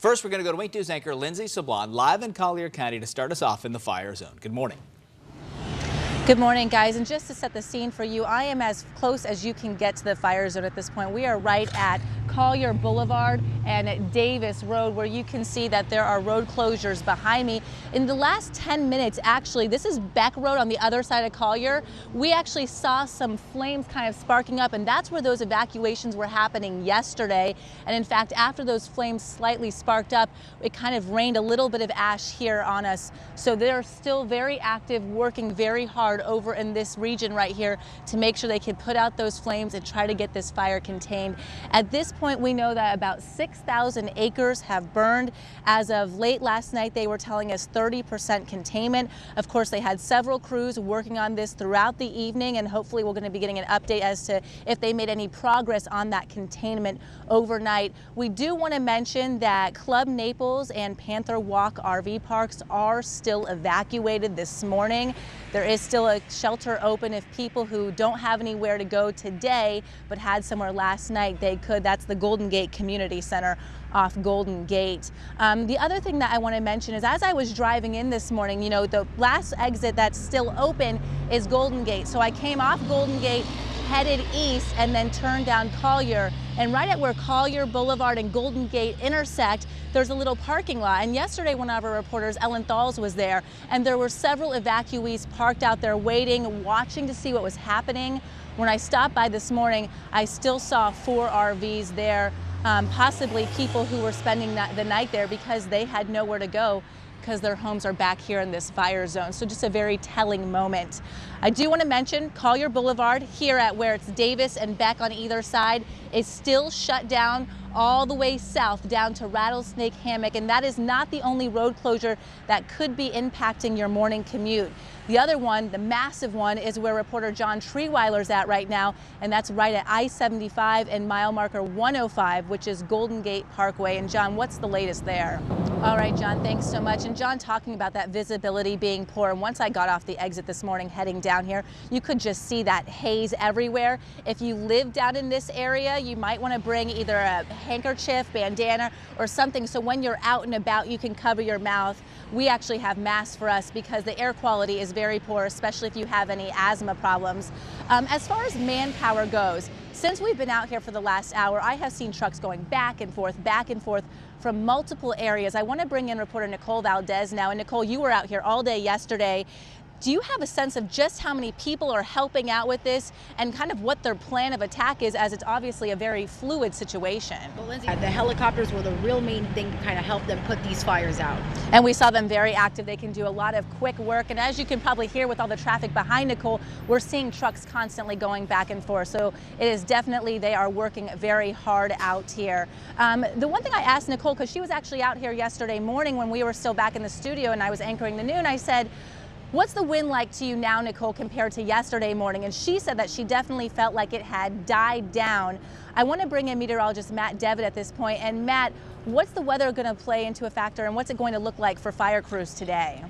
First, we're going to go to Wink News anchor Lindsay Sablon live in Collier County to start us off in the fire zone. Good morning. Good morning, guys. And just to set the scene for you, I am as close as you can get to the fire zone at this point. We are right at Collier Boulevard and at Davis Road, where you can see that there are road closures behind me. In the last 10 minutes, actually, this is Beck Road on the other side of Collier. We actually saw some flames kind of sparking up, and that's where those evacuations were happening yesterday. And in fact, after those flames slightly sparked up, it kind of rained a little bit of ash here on us. So they're still very active, working very hard over in this region right here to make sure they can put out those flames and try to get this fire contained. At this point, we know that about 6,000 acres have burned. As of late last night, they were telling us 30% containment. Of course, they had several crews working on this throughout the evening, and hopefully we're going to be getting an update as to if they made any progress on that containment overnight. We do want to mention that Club Naples and Panther Walk RV parks are still evacuated this morning. There is still a shelter open if people who don't have anywhere to go today but had somewhere last night, they could. That's the Golden Gate Community Center off Golden Gate. The other thing that I want to mention is, as I was driving in this morning, you know, the last exit that's still open is Golden Gate. So I came off Golden Gate, headed east, and then turned down Collier. And right at where Collier Boulevard and Golden Gate intersect, there's a little parking lot. And yesterday, one of our reporters, Ellen Thalls, was there, and there were several evacuees parked out there waiting, watching to see what was happening. When I stopped by this morning, I still saw 4 RVs there, possibly people who were spending the night there because they had nowhere to go, because their homes are back here in this fire zone. So just a very telling moment. I do want to mention Collier Boulevard here at where it's Davis and Beck on either side is still shut down all the way south down to Rattlesnake Hammock, and that is not the only road closure that could be impacting your morning commute. The other one, the massive one, is where reporter John Treeweiler's at right now, and that's right at I-75 and mile marker 105, which is Golden Gate Parkway. And John, what's the latest there? All right, John, thanks so much. And John, talking about that visibility being poor, and once I got off the exit this morning heading down here, you could just see that haze everywhere. If you live down in this area, you might want to bring either a handkerchief, bandana, or something so when you're out and about you can cover your mouth. We actually have masks for us because the air quality is very poor, especially if you have any asthma problems. As far as manpower goes, since we've been out here for the last hour, I have seen trucks going back and forth from multiple areas. I want to bring in reporter Nicole Valdez now. And Nicole, you were out here all day yesterday. Do you have a sense of just how many people are helping out with this and kind of what their plan of attack is, as it's obviously a very fluid situation? Well, Lindsay, the helicopters were the real main thing to kind of help them put these fires out. And we saw them very active. They can do a lot of quick work. And as you can probably hear with all the traffic behind Nicole, we're seeing trucks constantly going back and forth. So it is definitely, they are working very hard out here. The one thing I asked Nicole, because she was actually out here yesterday morning when we were still back in the studio and I was anchoring the noon, I said, what's the wind like to you now, Nicole, compared to yesterday morning? And she said that she definitely felt like it had died down. I want to bring in meteorologist Matt Devitt at this point. And Matt, what's the weather going to play into a factor, and what's it going to look like for fire crews today?